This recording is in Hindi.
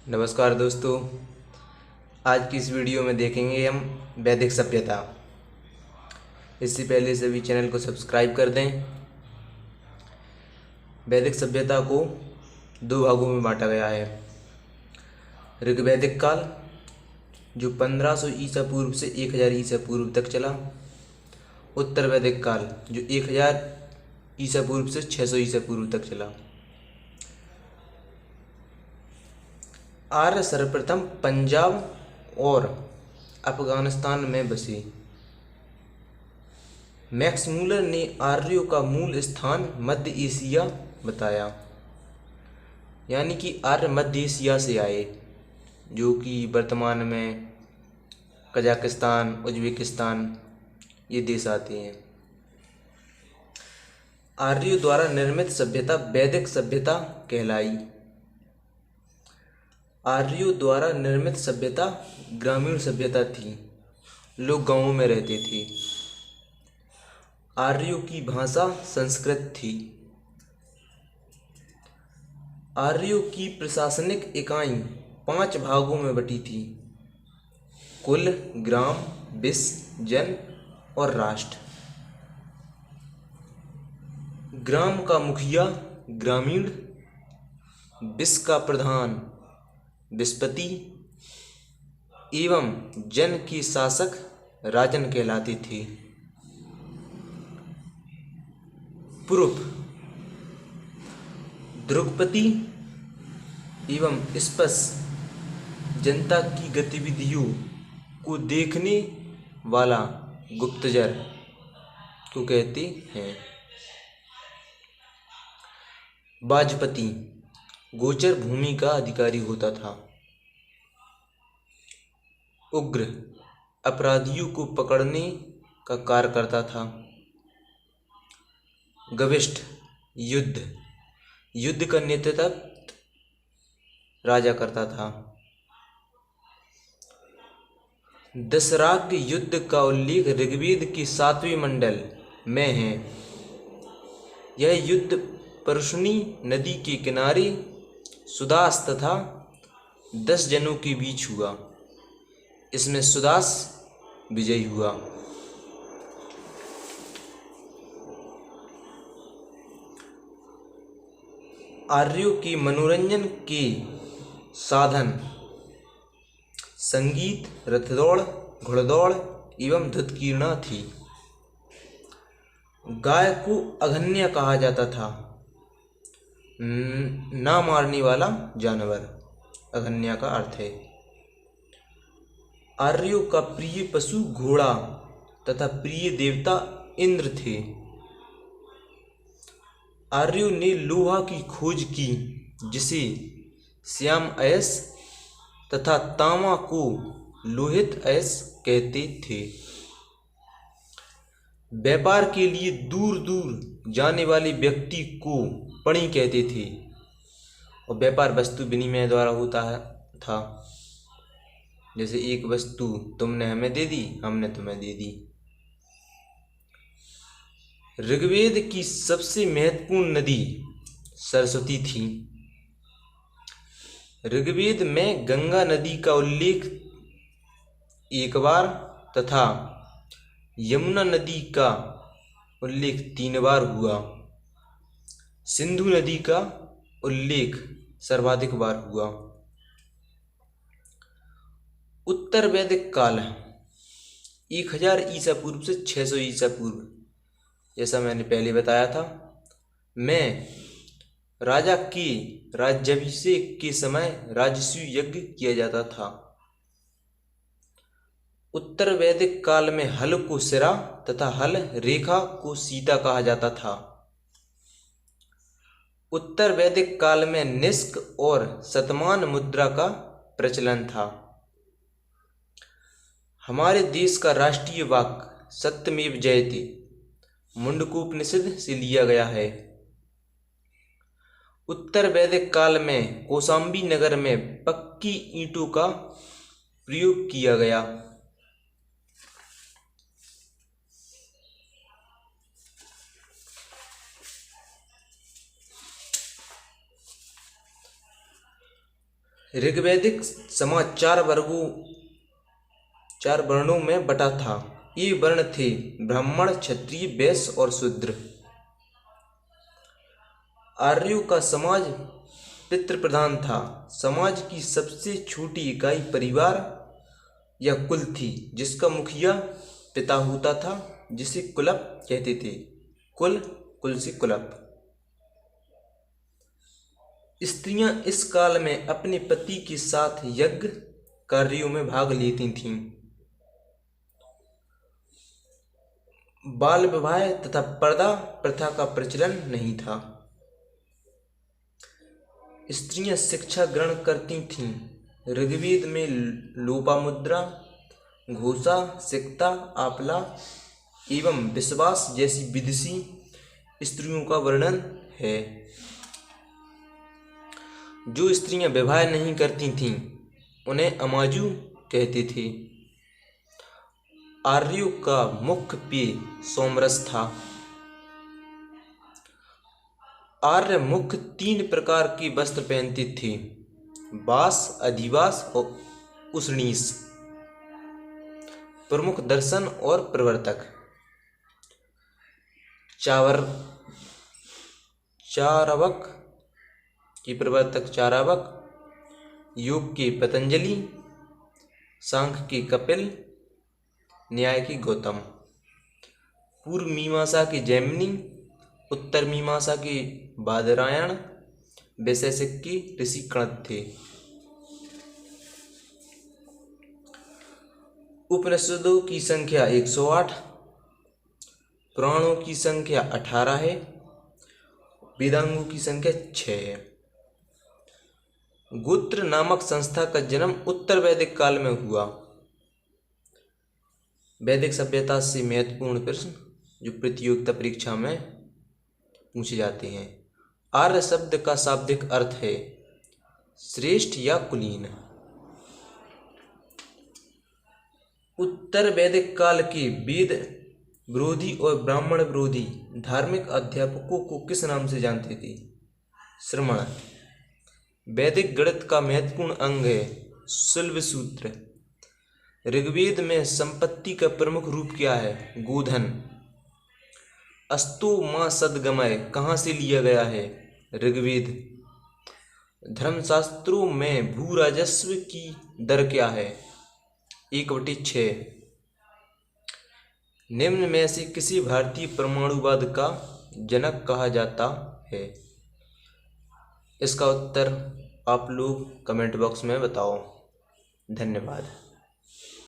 नमस्कार दोस्तों। आज की इस वीडियो में देखेंगे हम वैदिक सभ्यता। इससे पहले सभी चैनल को सब्सक्राइब कर दें। वैदिक सभ्यता को दो भागों में बांटा गया है। ऋग्वैदिक काल जो 1500 ईसा पूर्व से 1000 ईसा पूर्व तक चला। उत्तर वैदिक काल जो 1000 ईसा पूर्व से 600 ईसा पूर्व तक चला। आर्य सर्वप्रथम पंजाब और अफगानिस्तान में बसे। मैक्स मूलर ने आर्यों का मूल स्थान मध्य एशिया बताया, यानी कि आर्य मध्य एशिया से आए, जो कि वर्तमान में कजाकिस्तान, उज्बेकिस्तान ये देश आते हैं। आर्यों द्वारा निर्मित सभ्यता वैदिक सभ्यता कहलाई। आर्यों द्वारा निर्मित सभ्यता ग्रामीण सभ्यता थी, लोग गांवों में रहते थे। आर्यों की भाषा संस्कृत थी। आर्यों की प्रशासनिक इकाई 5 भागों में बटी थी: कुल, ग्राम, विष, जन और राष्ट्र। ग्राम का मुखिया ग्रामीण, विष का प्रधान विषपति एवं जन की शासक राजन कहलाते थे। पुरुष द्रुपति एवं स्पष्ट जनता की गतिविधियों को देखने वाला गुप्तचर को कहते हैं। वाजपति गोचर भूमि का अधिकारी होता था। उग्र अपराधियों को पकड़ने का कार्य करता था। गविष्ठ युद्ध का नेतृत्व राजा करता था। दशराग युद्ध का उल्लेख ऋग्वेद के 7वें मंडल में है। यह युद्ध परशुनी नदी के किनारे सुदास तथा 10 जनों के बीच हुआ। इसमें सुदास विजयी हुआ। आर्यों के मनोरंजन के साधन संगीत, रथदौड़, घुड़दौड़ एवं धुतकीर्णा थी। गाय को अघन्य कहा जाता था, ना मारने वाला जानवर, अघन्य का अर्थ है। आर्यों का प्रिय पशु घोड़ा तथा प्रिय देवता इंद्र थे। आर्यों ने लोहा की खोज की, जिसे श्याम अयस तथा तांबा को लोहित अयस कहते थे। व्यापार के लिए दूर दूर जाने वाले व्यक्ति को पणी कहते थे, और व्यापार वस्तु विनिमय द्वारा होता था। जैसे एक वस्तु तुमने हमें दे दी, हमने तुम्हें दे दी। ऋग्वेद की सबसे महत्वपूर्ण नदी सरस्वती थी। ऋग्वेद में गंगा नदी का उल्लेख एक बार तथा यमुना नदी का उल्लेख 3 बार हुआ। सिंधु नदी का उल्लेख सर्वाधिक बार हुआ। उत्तर वैदिक काल 1000 ईसा पूर्व से 600 ईसा पूर्व, जैसा मैंने पहले बताया था, में राजा के राज्याभिषेक के समय राजसूय यज्ञ किया जाता था। उत्तर वैदिक काल में हल को सिरा तथा हल रेखा को सीता कहा जाता था। उत्तर वैदिक काल में निष्क और शतमान मुद्रा का प्रचलन था। हमारे देश का राष्ट्रीय वाक्य सत्यमेव जयते मुंडकोपनिषद से लिया गया है। उत्तर वैदिक काल में कौशाम्बी नगर में पक्की ईंटों का प्रयोग किया गया। ऋग्वैदिक समाज चार वर्णों में बटा था। ये वर्ण थे ब्राह्मण, क्षत्रिय, वैश्य और शूद्र। आर्यों का समाज पितृ प्रधान था। समाज की सबसे छोटी इकाई परिवार या कुल थी, जिसका मुखिया पिता होता था, जिसे कुलप कहते थे। कुल से कुलप। स्त्रियां इस काल में अपने पति के साथ यज्ञ कार्यों में भाग लेती थीं। बाल विवाह तथा पर्दा प्रथा का प्रचलन नहीं था। स्त्रियां शिक्षा ग्रहण करती थीं। ऋग्वेद में लोपामुद्रा, घोषा, सिक्ता, आपला एवं विश्वास जैसी विदुषी स्त्रियों का वर्णन है। जो स्त्रियां विवाह नहीं करती थीं उन्हें अमाजु कहते थे। आर्यों का मुख्य पेय सोमरस था। आर्य मुख्य 3 प्रकार के वस्त्र पहनते थे: वास, अधिवास और उष्णीष। प्रमुख दर्शन और प्रवर्तक: चारवाक के प्रवर्तक चारवाक, योग के पतंजलि, सांख्य के कपिल, न्याय के गौतम। पूर्व मीमांसा के जैमिनी, उत्तर मीमांसा के बादरायण, वैशेषिक के ऋषि कणद थे। उपनिषदों की संख्या 108, पुराणों की संख्या 18 है, वेदांगों की संख्या 6 है। गोत्र नामक संस्था का जन्म उत्तर वैदिक काल में हुआ। वैदिक सभ्यता से महत्वपूर्ण प्रश्न जो प्रतियोगिता परीक्षा में पूछे जाते हैं। आर्य शब्द का शाब्दिक अर्थ है श्रेष्ठ या कुलीन। उत्तर वैदिक काल के वेद विरोधी और ब्राह्मण विरोधी धार्मिक अध्यापकों को किस नाम से जानते थे? श्रमण। वैदिक गणित का महत्वपूर्ण अंग है शुल्ब सूत्र। ऋग्वेद में संपत्ति का प्रमुख रूप क्या है? गोधन। अस्तु मां सदगमय कहाँ से लिया गया है? ऋग्वेद। धर्मशास्त्रों में भू राजस्व की दर क्या है? 1/6। निम्न में से किसी भारतीय परमाणुवाद का जनक कहा जाता है? इसका उत्तर आप लोग कमेंट बॉक्स में बताओ। धन्यवाद।